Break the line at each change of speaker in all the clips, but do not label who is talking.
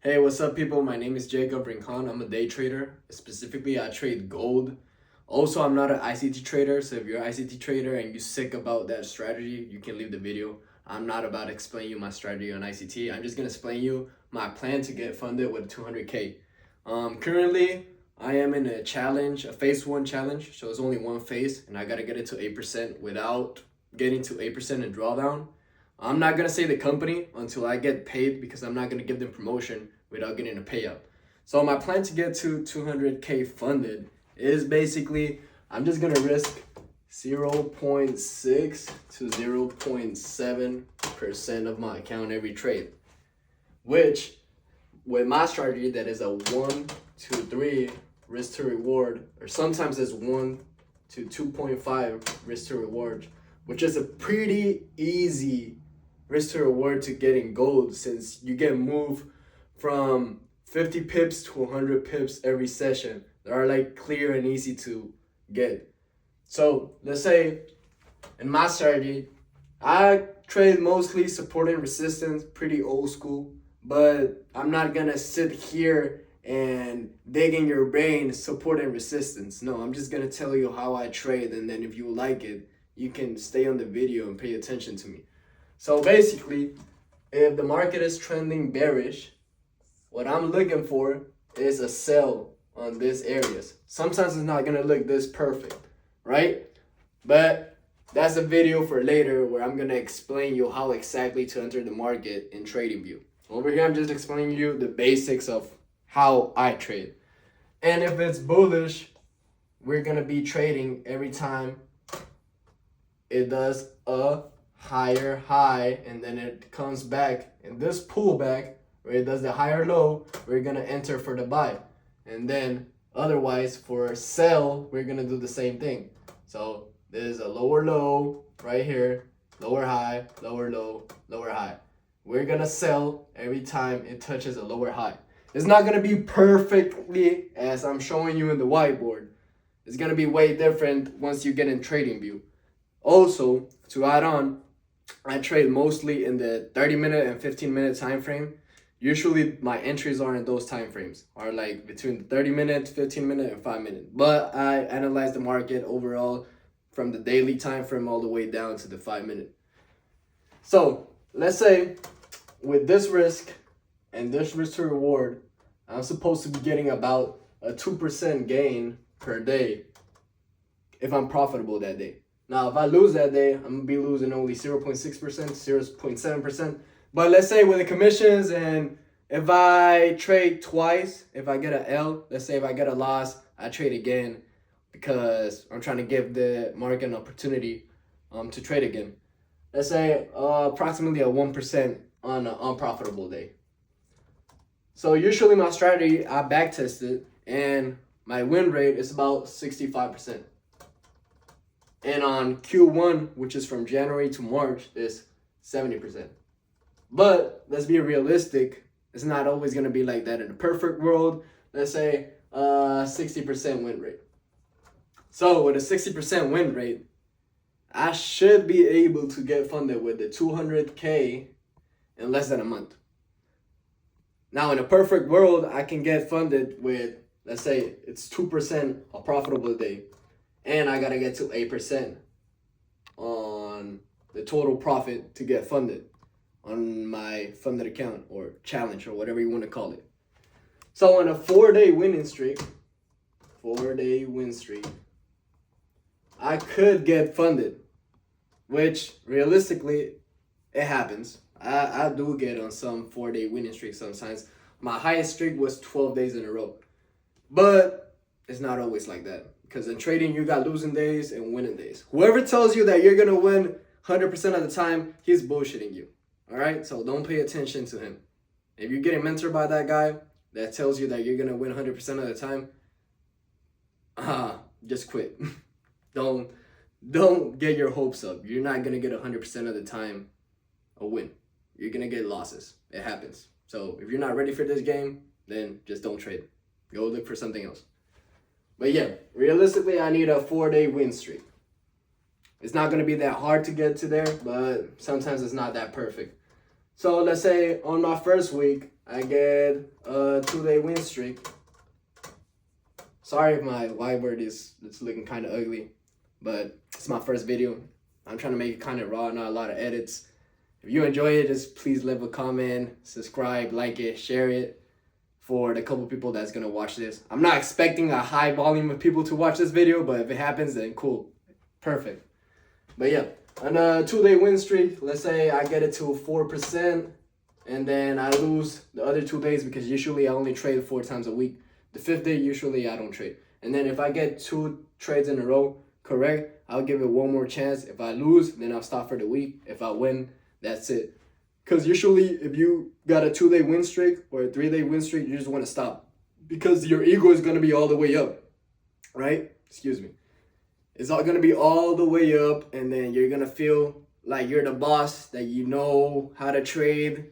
Hey, what's up, people? My name is Jacob Rincon. I'm a day trader. Specifically, I trade gold. Also, I'm not an ICT trader, so if you're an ICT trader and you're sick about that strategy, you can leave the video. I'm not about to explain you my strategy on ICT. I'm just gonna explain you my plan to get funded with 200K. Currently, I am in a challenge, a phase one challenge. So it's only one phase, and I gotta get it to 8% without getting to 8% in drawdown. I'm not gonna say the company until I get paid because I'm not gonna give them promotion without getting a payout. So my plan to get to 200K funded is basically I'm just gonna risk 0.6 to 0.7% of my account every trade, which with my strategy that is a 1 to 3 risk to reward, or sometimes it's 1 to 2.5 risk to reward, which is a pretty easy risk to reward to getting gold, since you get moved from 50 pips to 100 pips every session that are like clear and easy to get. So let's say in my strategy, I trade mostly support and resistance, pretty old school, but I'm not gonna sit here and dig in your brain support and resistance. No, I'm just gonna tell you how I trade, and then if you like it, you can stay on the video and pay attention to me. So basically, if the market is trending bearish, what I'm looking for is a sell on these areas. Sometimes it's not gonna look this perfect, right? But that's a video for later where I'm gonna explain you how exactly to enter the market in TradingView. Over here, I'm just explaining you the basics of how I trade. And if it's bullish, we're gonna be trading every time it does a higher high and then it comes back in this pullback where it does the higher low, we're gonna enter for the buy. And then otherwise for sell, we're gonna do the same thing. So there's a lower low right here, lower high, lower low, lower high. We're gonna sell every time it touches a lower high. It's not gonna be perfectly as I'm showing you in the whiteboard. It's gonna be way different once you get in TradingView. Also, to add on, I trade mostly in the 30-minute and 15-minute time frame. Usually my entries are in those time frames, are like between the 30-minute, 15-minute, and 5-minute. But I analyze the market overall from the daily time frame all the way down to the 5-minute. So let's say with this risk and this risk to reward, I'm supposed to be getting about a 2% gain per day if I'm profitable that day. Now, if I lose that day, I'm going to be losing only 0.6%, 0.7%. But let's say with the commissions, and if I trade twice, if I get an L, let's say if I get a loss, I trade again because I'm trying to give the market an opportunity to trade again. Let's say approximately a 1% on an unprofitable day. So usually my strategy, I back test it, and my win rate is about 65%. And on Q1, which is from January to March, is 70%. But let's be realistic. It's not always going to be like that. In a perfect world, let's say 60% win rate. So with a 60% win rate, I should be able to get funded with the 200K in less than a month. Now, in a perfect world, I can get funded with, let's say it's 2% a profitable day. And I gotta get to 8% on the total profit to get funded on my funded account or challenge or whatever you want to call it. So on a 4-day winning streak, I could get funded, which realistically it happens. I do get on some 4-day winning streaks sometimes. My highest streak was 12 days in a row, but it's not always like that. Because in trading, you got losing days and winning days. Whoever tells you that you're going to win 100% of the time, he's bullshitting you. All right? So don't pay attention to him. If you're getting mentored by that guy that tells you that you're going to win 100% of the time, just quit. Don't get your hopes up. You're not going to get 100% of the time a win. You're going to get losses. It happens. So if you're not ready for this game, then just don't trade. Go look for something else. But yeah, realistically, I need a 4-day win streak. It's not going to be that hard to get to there, but sometimes it's not that perfect. So let's say on my first week, I get a 2-day win streak. Sorry if my whiteboard it's looking kind of ugly, but it's my first video. I'm trying to make it kind of raw, not a lot of edits. If you enjoy it, just please leave a comment, subscribe, like it, share it for the couple people that's gonna watch this. I'm not expecting a high volume of people to watch this video, but if it happens, then cool, perfect. But yeah, on a 2-day win streak, let's say I get it to 4%, and then I lose the other 2 days because usually I only trade 4 times a week. The 5th day, usually I don't trade. And then if I get 2 trades in a row correct, I'll give it one more chance. If I lose, then I'll stop for the week. If I win, that's it. Because usually if you got a 2-day win streak or a 3-day win streak, you just want to stop. Because your ego is going to be all the way up, right? Excuse me. It's all going to be all the way up, and then you're going to feel like you're the boss, that you know how to trade.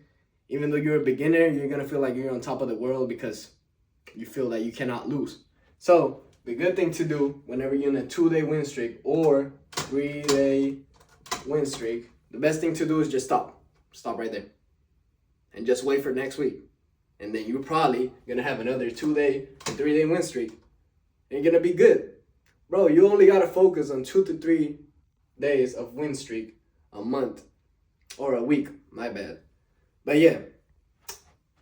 Even though you're a beginner, you're going to feel like you're on top of the world because you feel that you cannot lose. So the good thing to do whenever you're in a 2-day win streak or 3-day win streak, the best thing to do is just stop. Stop right there. And just wait for next week. And then you're probably going to have another 2-day and 3-day win streak. And you're going to be good. Bro, you only got to focus on 2 to 3 days of win streak a month. Or a week, my bad. But yeah.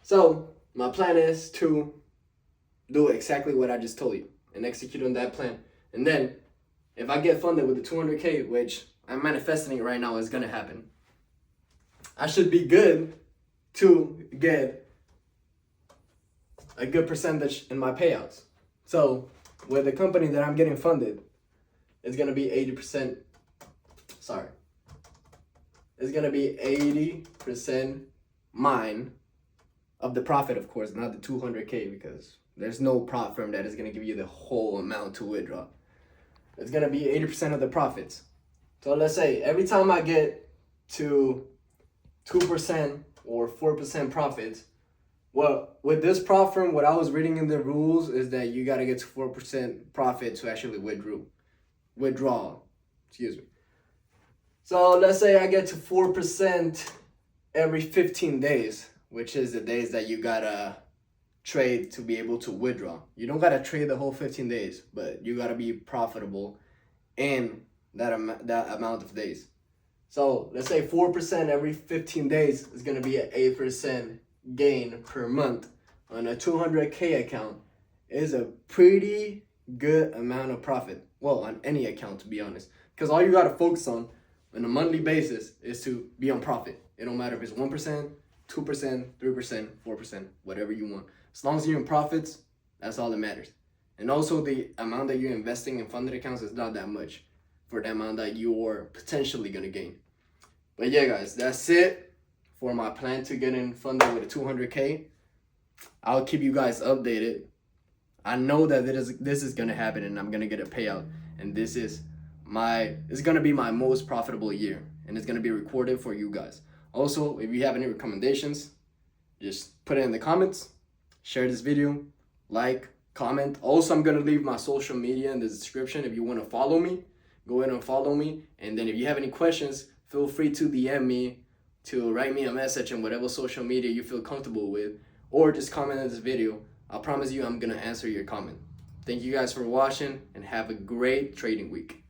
So my plan is to do exactly what I just told you and execute on that plan. And then if I get funded with the 200K, which I'm manifesting it right now is going to happen, I should be good to get a good percentage in my payouts. So with the company that I'm getting funded, it's going to be 80%. Sorry. It's going to be 80% mine of the profit, of course, not the 200K, because there's no prop firm that is going to give you the whole amount to withdraw. It's going to be 80% of the profits. So let's say every time I get to 2% or 4% profits, well, with this prop firm, what I was reading in the rules is that you got to get to 4% profit to actually withdraw. Excuse me. So let's say I get to 4% every 15 days, which is the days that you got to trade to be able to withdraw. You don't got to trade the whole 15 days, but you got to be profitable in that amount of days. So let's say 4% every 15 days is going to be an 8% gain per month on a 200K account. Is a pretty good amount of profit. Well, on any account, to be honest, because all you got to focus on a monthly basis is to be on profit. It don't matter if it's 1%, 2%, 3%, 4%, whatever you want. As long as you're in profits, that's all that matters. And also the amount that you're investing in funded accounts is not that much for the amount that you're potentially going to gain. But yeah, guys, that's it for my plan to get in funded with a 200K. I'll keep you guys updated. I know that this is going to happen and I'm going to get a payout. And it's going to be my most profitable year. And it's going to be recorded for you guys. Also, if you have any recommendations, just put it in the comments. Share this video, like, comment. Also, I'm going to leave my social media in the description. If you want to follow me, go ahead and follow me. And then if you have any questions, feel free to DM me, to write me a message on whatever social media you feel comfortable with, or just comment on this video. I promise you I'm going to answer your comment. Thank you guys for watching and have a great trading week.